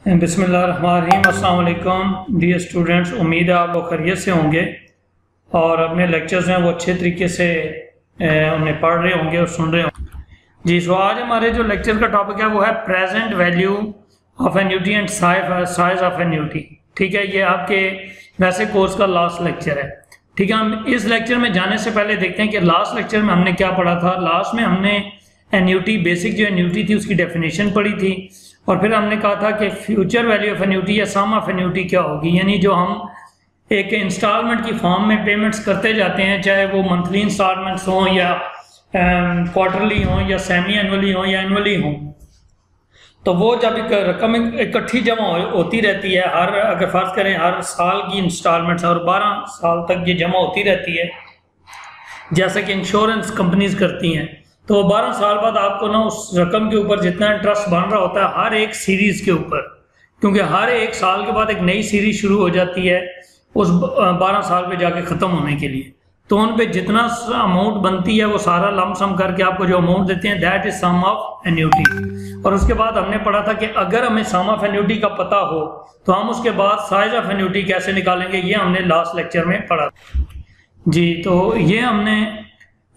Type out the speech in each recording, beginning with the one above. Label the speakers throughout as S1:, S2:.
S1: बिस्मिल्लाहिर्रहमानिर्रहीम। अस्सलाम वालेकुम डियर स्टूडेंट्स, उम्मीद है आप लोग खैरियत से होंगे और अपने लेक्चर्स हैं वो अच्छे तरीके से उन्हें पढ़ रहे होंगे और सुन रहे होंगे। जी, सो आज हमारे जो लेक्चर का टॉपिक है वो है present value of annuity and size of annuity. ठीक है, ये आपके वैसे कोर्स का लास्ट लेक्चर है। ठीक है, हम इस लेक्चर में जाने से पहले देखते हैं कि लास्ट लेक्चर में हमने क्या पढ़ा था। लास्ट में हमने एन्युटी, बेसिक जो एन्युटी थी उसकी डेफिनेशन पढ़ी थी और फिर हमने कहा था कि फ्यूचर वैल्यू ऑफ एन्युटी या सम ऑफ एन्युटी क्या होगी, यानी जो हम एक इंस्टॉलमेंट की फॉर्म में पेमेंट्स करते जाते हैं, चाहे वो मंथली इंस्टॉलमेंट्स हों या क्वार्टरली हों या सेमी एनुअली हों या एनुअली हों, तो वो जब एक रकम इकट्ठी जमा होती रहती है, हर अगर फर्ज करें हर साल की इंस्टॉलमेंट्स और 12 साल तक ये जमा होती रहती है, जैसा कि इंश्योरेंस कंपनीज करती हैं, तो 12 साल बाद आपको ना उस रकम के ऊपर जितना इंटरेस्ट बन रहा होता है हर एक सीरीज के ऊपर, क्योंकि हर एक साल के बाद एक नई सीरीज शुरू हो जाती है उस 12 साल पे जाके ख़त्म होने के लिए, तो उन पे जितना अमाउंट बनती है वो सारा लम सम करके आपको जो अमाउंट देते हैं that is sum of annuity. और उसके बाद हमने पढ़ा था कि अगर हमें सम ऑफ एन्युटी का पता हो तो हम उसके बाद साइज ऑफ एन्युटी कैसे निकालेंगे, ये हमने लास्ट लेक्चर में पढ़ा। जी, तो ये हमने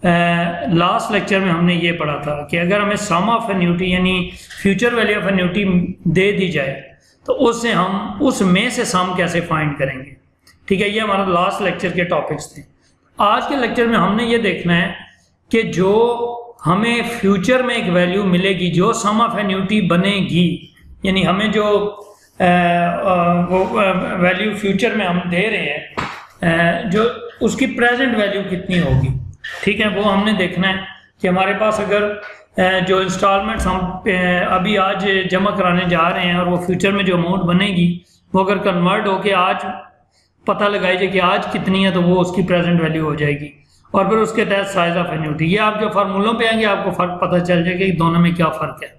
S1: लास्ट लेक्चर में हमने ये पढ़ा था कि अगर हमें सम ऑफ एन्युटी यानी फ्यूचर वैल्यू ऑफ एन्युटी दे दी जाए तो उससे हम उसमें से सम कैसे फाइंड करेंगे। ठीक है, ये हमारा लास्ट लेक्चर के टॉपिक्स थे। आज के लेक्चर में हमने ये देखना है कि जो हमें फ्यूचर में एक वैल्यू मिलेगी जो सम ऑफ एन्युटी बनेगी, यानी हमें जो वो वैल्यू फ्यूचर में हम दे रहे हैं जो उसकी प्रेजेंट वैल्यू कितनी होगी। ठीक है, वो हमने देखना है कि हमारे पास अगर जो इंस्टॉलमेंट्स हम अभी आज जमा कराने जा रहे हैं और वो फ्यूचर में जो अमाउंट बनेगी वो अगर कन्वर्ट होके आज पता लगाई जाए कि आज कितनी है तो वो उसकी प्रेजेंट वैल्यू हो जाएगी और फिर उसके तहत साइज ऑफ एन्युटी। ये आप जो फार्मूलों पे आएंगे आपको फर्क पता चल जाएगा कि दोनों में क्या फ़र्क है।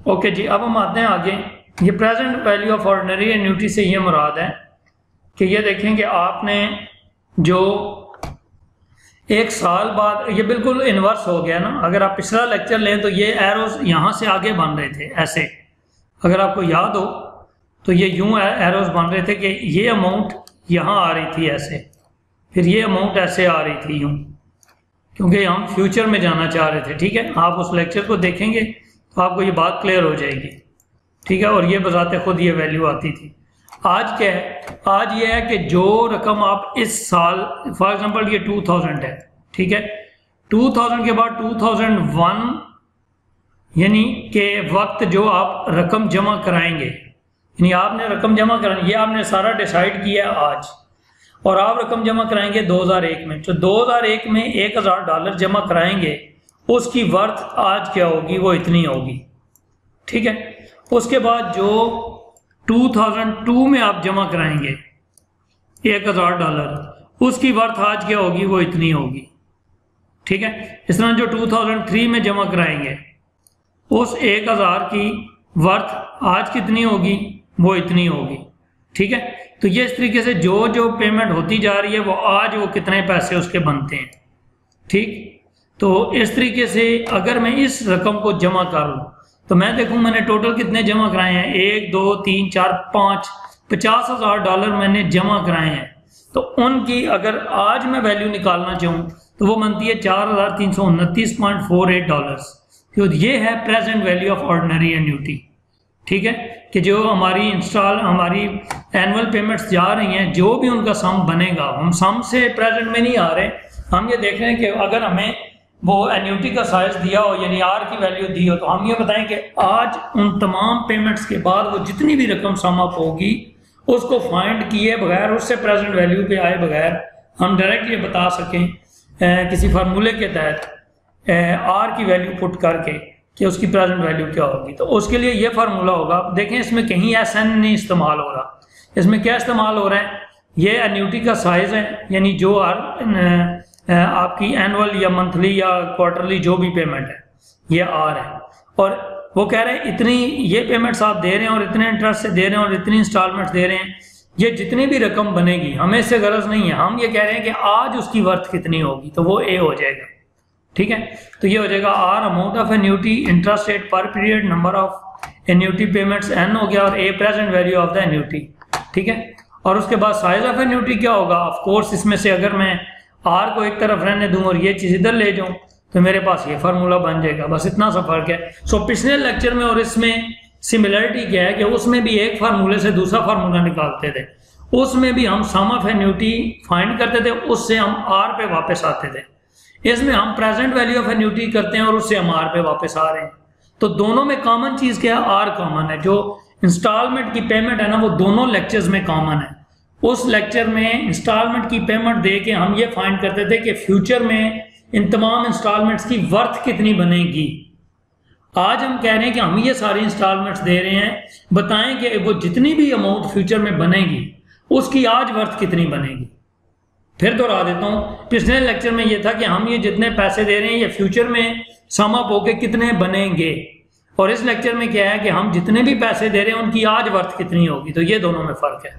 S1: ओके जी, अब हम आते हैं आगे। ये present value of ordinary annuity से ये मुराद है कि ये देखें कि आपने जो एक साल बाद, ये बिल्कुल इन्वर्स हो गया ना। अगर आप पिछला लेक्चर लें तो ये एरोज यहाँ से आगे बन रहे थे ऐसे, अगर आपको याद हो तो ये यूं एरोज बन रहे थे कि ये अमाउंट यहाँ आ रही थी ऐसे, फिर ये अमाउंट ऐसे आ रही थी यूं, क्योंकि हम फ्यूचर में जाना चाह रहे थे। ठीक है, आप उस लेक्चर को देखेंगे तो आपको ये बात क्लियर हो जाएगी। ठीक है, और ये बजाते खुद ये वैल्यू आती थी। आज क्या है, आज ये है कि जो रकम आप इस साल, फॉर एग्जांपल ये 2000 है, ठीक है, 2000 के बाद 2001 यानी के वक्त जो आप रकम जमा कराएंगे, यानी आपने रकम जमा करानी, ये आपने सारा डिसाइड किया आज, और आप रकम जमा कराएंगे 2001 में, तो 2001 में $1000 जमा कराएंगे, उसकी वर्थ आज क्या होगी, वो इतनी होगी। ठीक है, उसके बाद जो 2002 में आप जमा कराएंगे $1000, उसकी वर्थ आज क्या होगी, वो इतनी होगी। ठीक है, इस तरह जो 2003 में जमा कराएंगे उस 1000 की वर्थ आज कितनी होगी, वो इतनी होगी। ठीक है, तो ये इस तरीके से जो जो पेमेंट होती जा रही है वो आज वो कितने पैसे उसके बनते हैं। ठीक, तो इस तरीके से अगर मैं इस रकम को जमा कर लूँ तो मैं देखूँ मैंने टोटल कितने जमा कराए हैं, 1 2 3 4 5 $50,000 मैंने जमा कराए हैं, तो उनकी अगर आज मैं वैल्यू निकालना चाहूँ तो वो बनती है $4329.48। तो ये है present value of ordinary annuity. ठीक है, कि जो हमारी हमारी एनुअल पेमेंट्स जा रही हैं, जो भी उनका सम बनेगा, हम सम से प्रेजेंट में नहीं आ रहे, हम ये देख रहे हैं कि अगर हमें वो एन्युटी का साइज दिया हो यानी आर की वैल्यू दी हो तो हम ये बताएं कि आज उन तमाम पेमेंट्स के बाद वो जितनी भी रकम सम अप होगी उसको फाइंड किए बगैर, उससे प्रेजेंट वैल्यू पे आए बगैर हम डायरेक्ट ये बता सकें किसी फार्मूले के तहत आर की वैल्यू पुट करके कि उसकी प्रेजेंट वैल्यू क्या होगी। तो उसके लिए ये फार्मूला होगा, देखें इसमें कहीं SN नहीं इस्तेमाल हो रहा, इसमें क्या इस्तेमाल हो रहा है, ये एन्युटी का साइज है, यानी जो आपकी एनुअल या मंथली या क्वार्टरली जो भी पेमेंट है ये आर है, और वो कह रहे हैं इतनी ये पेमेंट्स आप दे रहे हैं और इतने इंटरेस्ट से दे रहे हैं और इतनी इंस्टॉलमेंट्स दे रहे हैं, ये जितनी भी रकम बनेगी हमें इससे गरज नहीं है, हम ये कह रहे हैं कि आज उसकी वर्थ कितनी होगी, तो वो ए हो जाएगा। ठीक है, तो ये हो जाएगा R amount of annuity, interest rate per period, number of annuity payments n हो गया और a present value of the annuity, ठीक है। और उसके बाद साइज ऑफ एन्यूटी क्या होगा, ऑफ कोर्स इसमें से अगर मैं r को एक तरफ रहने दूं और ये चीज इधर ले जाऊं तो मेरे पास ये फार्मूला बन जाएगा, बस इतना सा फर्क है। सो पिछले लेक्चर में और इसमें सिमिलरिटी क्या है कि उसमें भी एक फार्मूले से दूसरा फार्मूला निकालते थे, उसमें भी हम सम ऑफ एन्यूटी फाइंड करते थे, उससे हम r पे वापस आते थे। इसमें हम प्रेजेंट वैल्यू ऑफ एन्यूटी करते हैं और उससे हम r पे वापस आ रहे हैं। तो दोनों में कॉमन चीज क्या है, r कॉमन है। जो इंस्टॉलमेंट की पेमेंट है ना वो दोनों लेक्चर्स में कॉमन है। उस लेक्चर में इंस्टॉलमेंट की पेमेंट दे के हम ये फाइंड करते थे कि फ्यूचर में इन तमाम इंस्टॉलमेंट्स की वर्थ कितनी बनेगी। आज हम कह रहे हैं कि हम ये सारी इंस्टॉलमेंट्स दे रहे हैं, बताएं कि वो जितनी भी अमाउंट फ्यूचर में बनेगी उसकी आज वर्थ कितनी बनेगी। फिर दोहरा देता हूँ, पिछले लेक्चर में ये था कि हम ये जितने पैसे दे रहे हैं ये फ्यूचर में सम अप होके कितने बनेंगे, और इस लेक्चर में क्या है कि हम जितने भी पैसे दे रहे हैं उनकी आज वर्थ कितनी होगी। तो ये दोनों में फर्क है,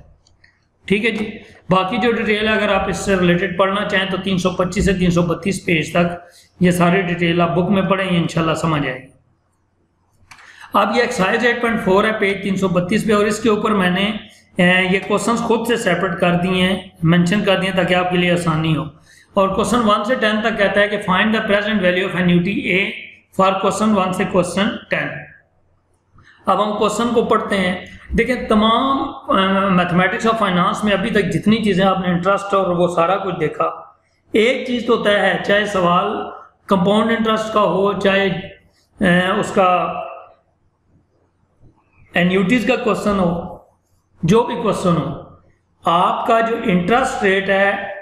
S1: ठीक है जी। बाकी जो डिटेल अगर आप इससे रिलेटेड पढ़ना चाहें तो 325 से 332 पेज तक ये सारी डिटेल आप बुक में पढ़ेंगे, इंशाल्लाह समझ आएगी। अब ये एक्सरसाइज 8.4 है पेज 332 पे, और इसके ऊपर मैंने ये क्वेश्चंस खुद से सेपरेट कर दिए हैं, मेंशन कर दिए ताकि आपके लिए आसानी हो। और क्वेश्चन 1 से 10 तक कहता है कि find the present value of annuity A for question 1 से क्वेश्चन 10। अब हम क्वेश्चन को पढ़ते हैं। देखिए, तमाम मैथमेटिक्स और फाइनेंस में अभी तक जितनी चीज़ें आपने इंटरेस्ट और वो सारा कुछ देखा, एक चीज़ तो तय है, चाहे सवाल कंपाउंड इंटरेस्ट का हो, चाहे उसका एन्यूटीज का क्वेश्चन हो, जो भी क्वेश्चन हो, आपका जो इंटरेस्ट रेट है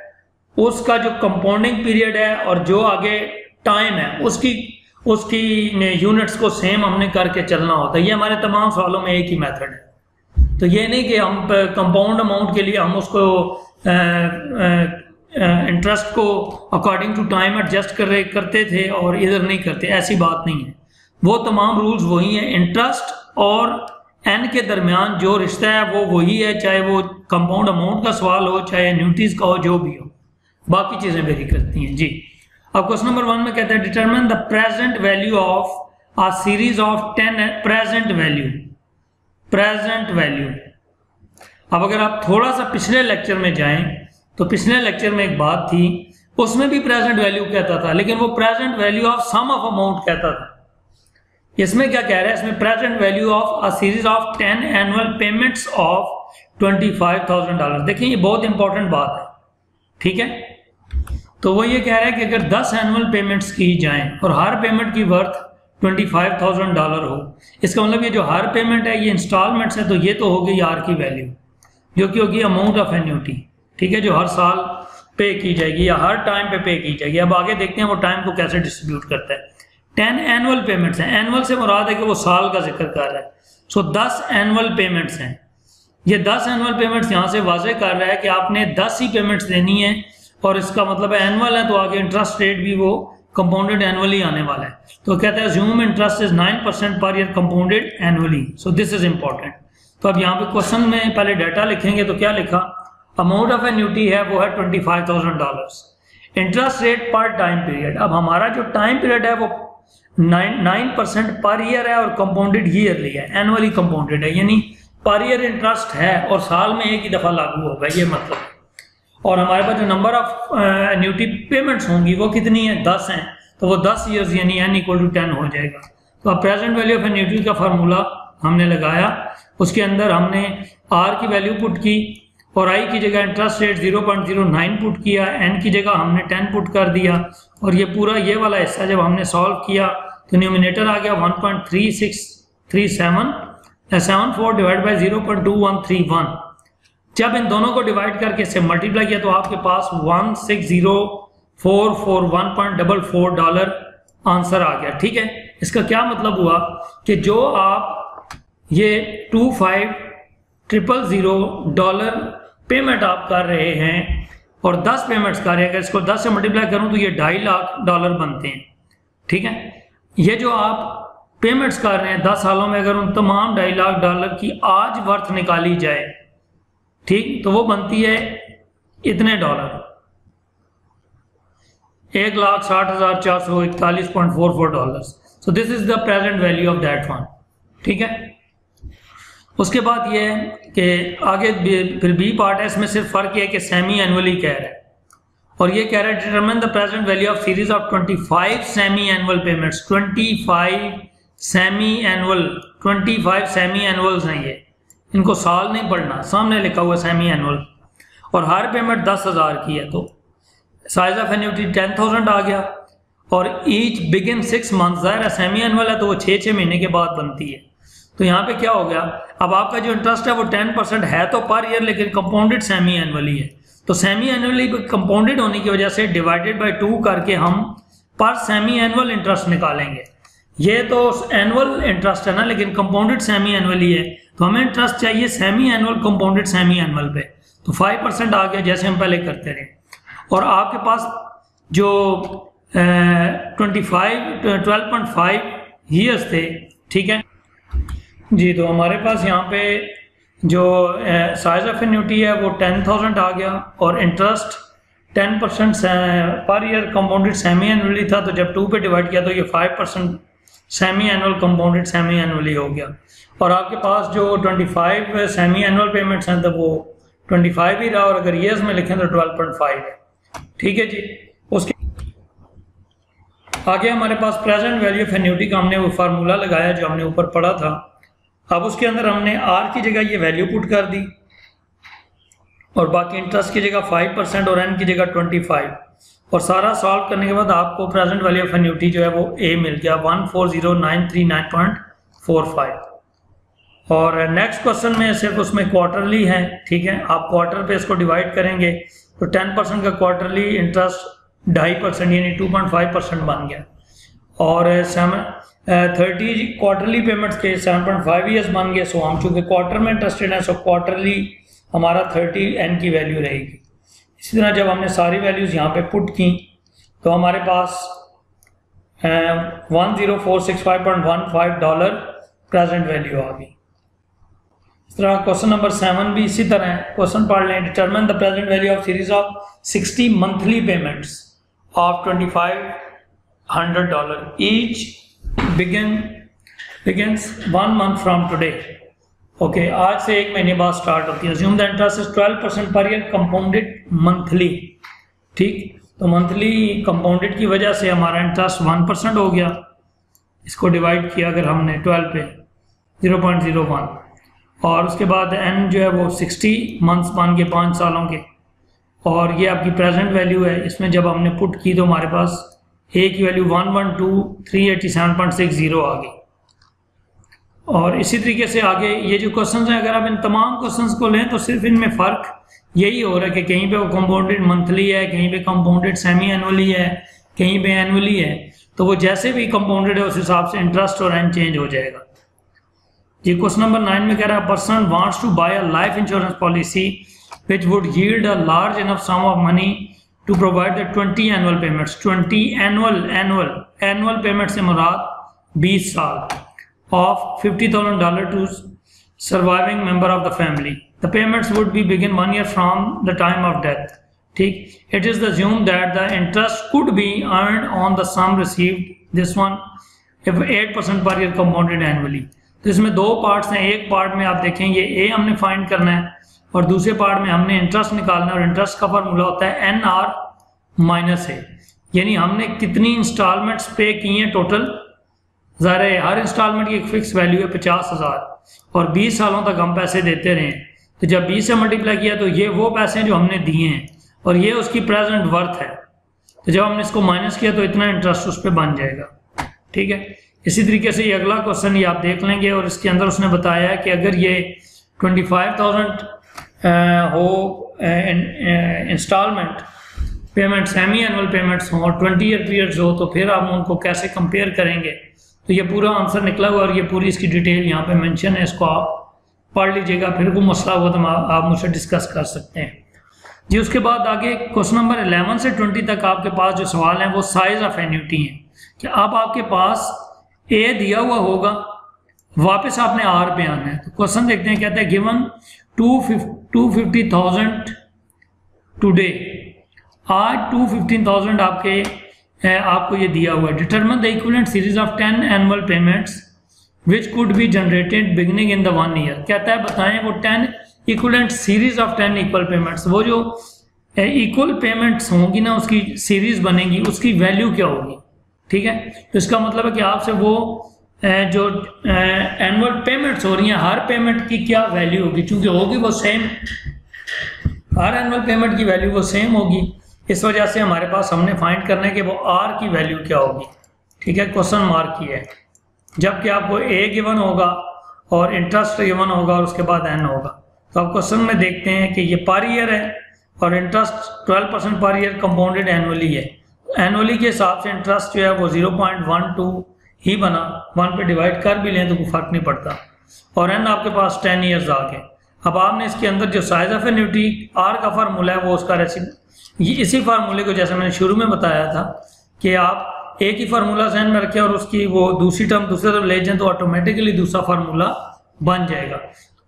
S1: उसका जो कंपाउंडिंग पीरियड है और जो आगे टाइम है उसकी यूनिट्स को सेम हमने करके चलना होता है। ये हमारे तमाम सवालों में एक ही मेथड है। तो ये नहीं कि हम कंपाउंड अमाउंट के लिए हम उसको इंटरेस्ट को अकॉर्डिंग टू टाइम एडजस्ट करते थे और इधर नहीं करते, ऐसी बात नहीं है। वो तमाम रूल्स वही हैं। इंटरेस्ट और एन के दरमियान जो रिश्ता है वो वही है, चाहे वो कंपाउंड अमाउंट का सवाल हो, चाहे एन्यूटीज का हो, जो भी हो, बाकी चीजें वेरी करती हैं जी। अब क्वेश्चन नंबर 1 में कहता है determine the present value of a series of 10 present value. अब अगर आप थोड़ा सा पिछले लेक्चर में जाएं तो पिछले लेक्चर में एक बात थी, उसमें भी प्रेजेंट वैल्यू कहता था, लेकिन वो present value of sum of amount कहता था। इसमें क्या कह रहा है, इसमें present value of a series of 10 annual payments of $25,000। देखिए, ये बहुत इंपॉर्टेंट बात है, ठीक है। तो वो ये कह रहा है कि अगर 10 एनुअल पेमेंट्स की जाएं और हर पेमेंट की वर्थ $25,000 हो, इसका मतलब ये जो हर पेमेंट है ये इंस्टॉलमेंट्स है, तो ये तो हो गई आर की वैल्यू, जो कि होगी अमाउंट ऑफ एन्यूटी, ठीक है, जो हर साल पे की जाएगी या हर टाइम पे की जाएगी। अब आगे देखते हैं वो टाइम को कैसे डिस्ट्रीब्यूट करता है। 10 एनुअल पेमेंट्स हैं, एनुअल से मुराद है कि वो साल का जिक्र कर रहा है। सो 10 एनुअल पेमेंट्स हैं। ये 10 एनुअल पेमेंट्स यहाँ से वाजे कर रहा है कि आपने 10 ही पेमेंट्स देनी है, और इसका मतलब है एनुअल है तो आगे इंटरेस्ट रेट भी वो कंपाउंडेड एनुअली आने वाला है। तो कहता है assume interest is 9% per year compounded annually. So this is important. तो अब यहाँ पे क्वेश्चन में पहले डाटा लिखेंगे तो क्या लिखा, अमाउंट ऑफ एन्यूटी है वो है $25,000, इंटरेस्ट रेट पर टाइम पीरियड। अब हमारा जो टाइम पीरियड है वो 9% पर ईयर है और कंपाउंडेड ईयरली है, एनुअली कंपाउंडेड है, यानी पर ईयर इंटरेस्ट है और साल में एक ही दफा लागू होगा, ये मतलब। और हमारे पास जो नंबर ऑफ एन्यूटी पेमेंट्स होंगी वो कितनी है, 10 हैं, तो वो 10 ईयर्स यानी n = 10 हो जाएगा। तो अब प्रेजेंट वैल्यू ऑफ एन्यूटी का फार्मूला हमने लगाया, उसके अंदर हमने r की वैल्यू पुट की और i की जगह इंटरेस्ट रेट 0.09 पुट किया, n की जगह हमने 10 पुट कर दिया, और ये पूरा ये वाला हिस्सा जब हमने सॉल्व किया तो न्यूमिनेटर आ गया 1.363774 डिवाइड बाई 0.2131। जब इन दोनों को डिवाइड करके इससे मल्टीप्लाई किया तो आपके पास $160,441.44 आंसर आ गया, ठीक है। इसका क्या मतलब हुआ कि जो आप ये $25,000 पेमेंट आप कर रहे हैं और 10 पेमेंट्स कर रहे हैं, अगर इसको 10 से मल्टीप्लाई करूं तो ये $2.5 लाख बनते हैं, ठीक है। ये जो आप पेमेंट्स कर रहे हैं 10 सालों में, अगर उन तमाम $2.5 लाख की आज वर्थ निकाली जाए, ठीक, तो वो बनती है इतने dollar, $1,60,441.44। So this is the present value of that one, ठीक है। उसके बाद ये है कि आगे फिर बी पार्ट है, इसमें सिर्फ फ़र्क ये है कि सेमी एनुअली कह रहा है और ये कह रहा है determine the present value of series of 25 semi annual payments. 25 semi annual, 25 semi annuals हैं ये, इनको साल नहीं पढ़ना, सामने लिखा हुआ सेमी एनुअल और हर पेमेंट 10,000 की है। तो साइज ऑफ एन्युटी 10,000 आ गया और ईच बिगिन 6 मंथ, ज़ाहिर है सेमी एनुअल है तो वो 6 महीने के बाद बनती है। तो यहाँ पे क्या हो गया, अब आपका जो इंटरेस्ट है वो 10% है तो पर ईयर, लेकिन कंपाउंडेड सेमी एनुअली है। तो सेमी एनुअली कंपाउंडेड होने की वजह से डिवाइडेड बाय 2 करके हम पर सेमी एनुअल इंटरेस्ट निकालेंगे। ये तो एनुअल इंटरेस्ट है ना, लेकिन कंपाउंडेड सेमी एनुअली है तो हमें इंटरेस्ट चाहिए semi annual compounded semi annual पे। तो 5% आ गया जैसे हम पहले करते रहे। और आपके पास जो 12.5 ईयर्स थे, ठीक है जी। तो हमारे पास यहाँ पे जो साइज ऑफ एन्युटी है वो 10,000 आ गया और interest 10% per year compounded semi annually था। तो जब 2 पे डिवाइड किया तो ये 5% semi annual compounded semi annually हो गया। और आपके पास जो 25 सेमी एनुअल पेमेंट्स हैं तो वो 25 ही रहा और अगर ईयर्स में लिखें तो 12.5 है, ठीक है जी। उसके आगे हमारे पास प्रेजेंट वैल्यू ऑफ एन्युटी का हमने वो फार्मूला लगाया जो हमने ऊपर पढ़ा था। अब उसके अंदर हमने आर की जगह ये वैल्यू पुट कर दी और बाकी इंटरेस्ट की जगह 5% और एन की जगह 25 और सारा सॉल्व करने के बाद आपको प्रेजेंट वैल्यू ऑफ एन्युटी जो है वो ए मिल गया 140,939.45। और नेक्स्ट क्वेश्चन में सिर्फ उसमें क्वार्टरली है, ठीक है। आप क्वार्टर पे इसको डिवाइड करेंगे तो 10% का क्वार्टरली इंटरेस्ट 2.5% यानी 2.5% बन गया और 30 क्वार्टरली पेमेंट्स के 7.5 ईयर्स बन गए। सो हम चूँकि क्वार्टर में इंटरेस्टेड हैं सो क्वार्टरली हमारा 30 एन की वैल्यू रहेगी। इसी तरह जब हमने सारी वैल्यूज़ यहाँ पे पुट की तो हमारे पास $10465.15 प्रेजेंट वैल्यू आ गई। इस तरह क्वेश्चन नंबर 7 भी इसी तरह है। क्वेश्चन पढ़ लें, determine the present value of series of 60 monthly payments of $2,500 each begins 1 month from today। Okay, आज से 1 महीने बाद स्टार्ट होती है। assume the interest is 12% per year compounded monthly, ठीक। तो मंथली कंपाउंडेड की वजह से हमारा इंटरेस्ट 1% हो गया। इसको डिवाइड किया अगर हमने 12 पे 0.01 और उसके बाद एन जो है वो 60 मंथ्स बन के 5 सालों के और ये आपकी प्रेजेंट वैल्यू है। इसमें जब हमने पुट की तो हमारे पास ए की वैल्यू 112,387.60 आ गई। और इसी तरीके से आगे ये जो क्वेश्चंस हैं अगर आप इन तमाम क्वेश्चंस को लें तो सिर्फ इनमें फ़र्क यही हो रहा है कि कहीं पे वो कंपाउंडेड मंथली है, कहीं पे कंपाउंडेड सेमी एनुअली है, कहीं पे एनुअली है। तो वो जैसे भी कंपाउंडेड है उस हिसाब से इंटरेस्ट और एन चेंज हो जाएगा। ये क्वेश्चन नंबर 9 में कह रहा है person wants to buy a life insurance policy which would yield a large enough sum of money to provide the 20 annual payments. 20 annual payment से मुराद 20 साल of $50,000 to surviving member of the family. The payments would be begin 1 year from the time of death. ठीक, it is assumed that the interest could be earned on the sum received. This one if 8% per year compounded annually. तो इसमें 2 parts हैं। एक part में आप देखें ये ए हमने फाइंड करना है और दूसरे पार्ट में हमने इंटरेस्ट निकालना है और इंटरेस्ट का फार्मूला होता है NR माइनस ए, यानी हमने कितनी इंस्टॉलमेंट्स पे की हैं टोटल। ज़ाहिर है हर इंस्टॉलमेंट की एक फिक्स वैल्यू है 50,000 और 20 सालों तक हम पैसे देते रहे। तो जब 20 से मल्टीप्लाई किया तो ये वो पैसे हैं जो हमने दिए हैं और ये उसकी प्रेजेंट वर्थ है। तो जब हमने इसको माइनस किया तो इतना इंटरेस्ट उस पर बन जाएगा, ठीक है। इसी तरीके से ये अगला क्वेश्चन ये आप देख लेंगे और इसके अंदर उसने बताया है कि अगर ये 25,000 हो installment payment, semi annual payments हों और 20 ईयर पीरियड्स हो तो फिर हम उनको कैसे कंपेयर करेंगे। तो ये पूरा आंसर निकला हुआ और ये पूरी इसकी डिटेल यहाँ पे मेंशन है। इसको आप पढ़ लीजिएगा, फिर कोई मसला हो तो आप मुझसे डिस्कस कर सकते हैं जी। उसके बाद आगे क्वेश्चन नंबर 11 से 20 तक आपके पास जो सवाल हैं वो साइज ऑफ एन्युटी हैं कि अब आपके पास ए दिया हुआ होगा, वापस आपने आर पे आना है। तो क्वेश्चन देखते हैं, कहते हैं गिवन 250,000 टुडे, आज 215,000 आपको ये दिया हुआ है। Determine the equivalent series of 10 annual payments which could be generated beginning in the 1 year. कहता है बताएं वो 10 equivalent series of 10 equal payments, वो जो इक्वल पेमेंट्स होंगी ना उसकी सीरीज बनेगी, उसकी वैल्यू क्या होगी। ठीक है, तो इसका मतलब है कि आपसे वो जो एनुअल पेमेंट्स हो रही हैं हर पेमेंट की क्या वैल्यू होगी, चूंकि होगी वो सेम, हर एनुअल पेमेंट की वैल्यू वो सेम होगी। इस वजह से हमारे पास हमने फाइंड करना है कि वो आर की वैल्यू क्या होगी। ठीक है, क्वेश्चन मार्क की है, जबकि आपको ए गिवन होगा और इंटरेस्ट गिवन होगा और उसके बाद एन होगा। तो आप क्वेश्चन में देखते हैं कि ये पर ईयर है और interest 12% per year compounded annually है। एनुअली के हिसाब से इंटरेस्ट जो है वो 0.12 ही बना, 1 पे डिवाइड कर भी लें तो कोई फर्क नहीं पड़ता, और एन आपके पास 10 ईयर्स आ गए। अब आपने इसके अंदर जो साइज ऑफ एन्युटी आर का फार्मूला है वो उसका ये इसी फार्मूले को जैसे मैंने शुरू में बताया था कि आप एक ही फार्मूला जहन में रखें और उसकी वो दूसरी टर्म दूसरी तरफ ले जाएं तो ऑटोमेटिकली दूसरा फार्मूला बन जाएगा।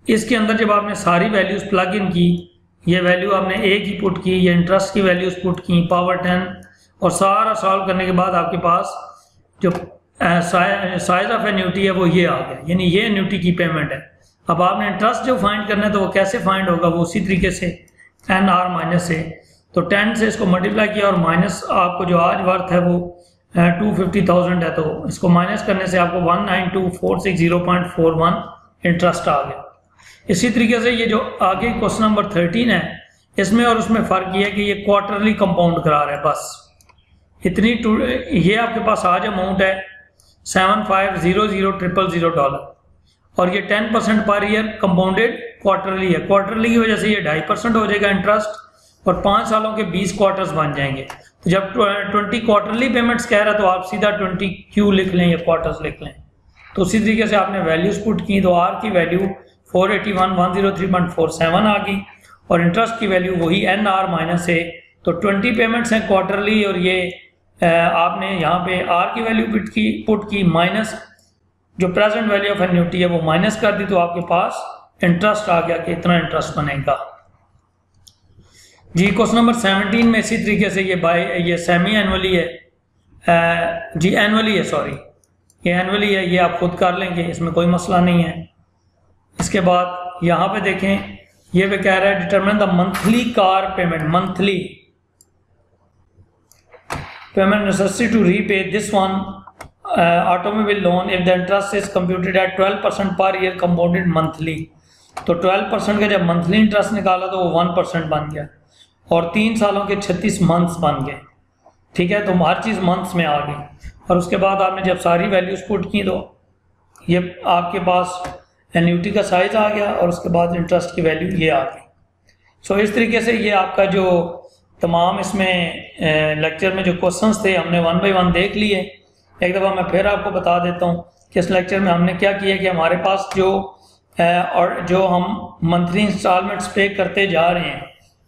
S1: इसके अंदर जब आपने सारी वैल्यूज प्लग इन की, ये वैल्यू आपने ए की पुट की, ये इंटरेस्ट की वैल्यूज पुट की, पावर 10, और सारा सॉल्व करने के बाद आपके पास जो साइज ऑफ एन्युटी है वो ये आ गया, यानी ये एन्युटी की पेमेंट है। अब आपने इंटरेस्ट जो फाइंड करना है तो वो कैसे फाइंड होगा, वो उसी तरीके से एन आर माइनस से, तो 10 से इसको मल्टीप्लाई किया और माइनस आपको जो आज वर्थ है वो 250,000 है, तो इसको माइनस करने से आपको 192,460.41 इंटरेस्ट आ गया। इसी तरीके से ये जो आगे क्वेश्चन नंबर 13 है इसमें और उसमें फ़र्क ये है कि ये क्वार्टरली कंपाउंड करा रहा है, बस इतनी ये आपके पास आज अमाउंट है $75,000,000 और ये 10% पर ईयर कंपाउंडेड क्वार्टरली है। क्वार्टरली की वजह से ये 2.5% हो जाएगा इंटरेस्ट और 5 सालों के 20 क्वार्टर्स बन जाएंगे। तो जब 20 क्वार्टरली पेमेंट्स कह रहा है तो आप सीधा 20 क्यू लिख लें या क्वार्टर्स लिख लें। तो उसी तरीके से आपने वैल्यूज पुट की तो आर की वैल्यू 481,103.47 आ गई और इंटरेस्ट की वैल्यू वही एन आर माइनस है। तो 20 पेमेंट्स हैं क्वार्टरली और ये आपने यहाँ पे आर की वैल्यू पुट की माइनस जो प्रेजेंट वैल्यू ऑफ एन्युटी है वो माइनस कर दी, तो आपके पास इंटरेस्ट आ गया कि इतना इंटरेस्ट बनेगा। जी क्वेश्चन नंबर 17 में इसी तरीके से ये सेमी एनुअली है, जी एनुअली है, सॉरी ये एनुअली है, ये आप खुद कर लेंगे, इसमें कोई मसला नहीं है। इसके बाद यहाँ पे देखें ये भी कह रहा है determine the monthly car payment, monthly payment necessity to repay this one automobile loan if the interest is computed at 12% per year compounded monthly. तो 12% का जब मंथली इंटरेस्ट निकाला तो वो 1% बन गया और 3 सालों के 36 मंथ्स बन गए। ठीक है, तो हर चीज़ मंथ्स में आ गई और उसके बाद आपने जब सारी वैल्यूज पुट की तो ये आपके पास एन्युटी का साइज आ गया और उसके बाद इंटरेस्ट की वैल्यू ये आ गई। सो इस तरीके से ये आपका जो तमाम इसमें लेक्चर में जो क्वेश्चंस थे हमने 1 बाय 1 देख लिए। एक दफ़ा मैं फिर आपको बता देता हूँ कि इस लेक्चर में हमने क्या किया कि हमारे पास जो हम मंथली इंस्टॉलमेंट्स पे करते जा रहे हैं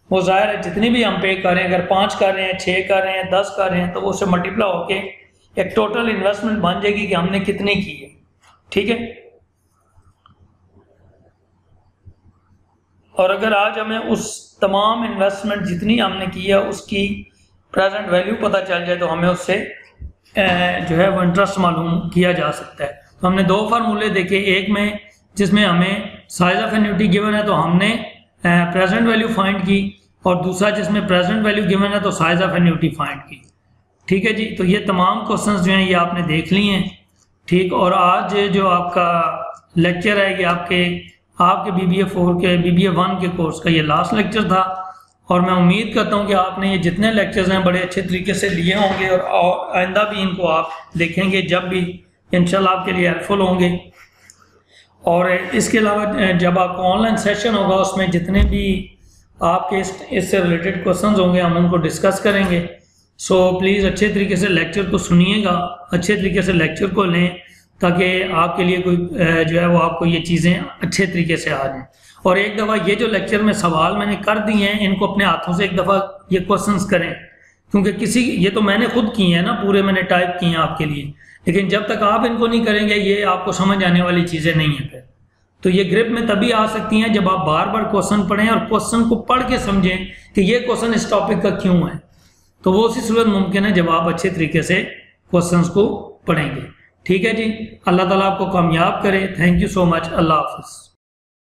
S1: वो ज़ाहिर है जितनी भी हम पे कर रहे हैं, अगर 5 कर रहे हैं, 6 कर रहे हैं, 10 कर रहे हैं तो वो उससे मल्टीप्लाई होके एक टोटल इन्वेस्टमेंट बन जाएगी कि हमने कितनी की है। ठीक है, और अगर आज हमें उस तमाम इन्वेस्टमेंट जितनी हमने की है उसकी प्रेजेंट वैल्यू पता चल जाए तो हमें उससे जो है वो इंटरेस्ट मालूम किया जा सकता है। तो हमने 2 फार्मूले देखे, एक में जिसमें हमें साइज ऑफ एन्युटी गिवन है तो हमने प्रेजेंट वैल्यू फाइंड की और दूसरा जिसमें प्रेजेंट वैल्यू गिवन है तो साइज ऑफ एन्युटी फाइंड की। ठीक है जी, तो ये तमाम क्वेश्चंस जो हैं ये आपने देख लिए हैं। ठीक, और आज जो आपका लेक्चर है ये आपके BBA 4 के BBA 1 के कोर्स का ये लास्ट लेक्चर था और मैं उम्मीद करता हूँ कि आपने ये जितने लेक्चर्स हैं बड़े अच्छे तरीके से लिए होंगे और आइंदा भी इनको आप देखेंगे जब भी इंशाल्लाह आपके लिए हेल्पफुल होंगे। और इसके अलावा जब आपका ऑनलाइन सेशन होगा उसमें जितने भी आपके इससे रिलेटेड क्वेश्चंस होंगे हम उनको डिस्कस करेंगे। सो प्लीज़ अच्छे तरीके से लेक्चर को सुनिएगा, अच्छे तरीके से लेक्चर को लें ताकि आपके लिए कोई जो है वो आपको ये चीज़ें अच्छे तरीके से आ जाएँ। और एक दफ़ा ये जो लेक्चर में सवाल मैंने कर दिए हैं इनको अपने हाथों से एक दफ़ा ये क्वेश्चंस करें, क्योंकि ये तो मैंने खुद किए हैं ना, पूरे मैंने टाइप किए हैं आपके लिए, लेकिन जब तक आप इनको नहीं करेंगे ये आपको समझ आने वाली चीज़ें नहीं हैं। फिर तो ये ग्रिप में तभी आ सकती हैं जब आप बार बार क्वेश्चन पढ़ें और क्वेश्चन को पढ़ के समझें कि ये क्वेश्चन इस टॉपिक का क्यों है। तो वो उसी सूरत मुमकिन है जब आप अच्छे तरीके से क्वेश्चंस को पढ़ेंगे। ठीक है जी, अल्लाह ताला आपको कामयाब करे। Thank you so much. Allah हाफिज़।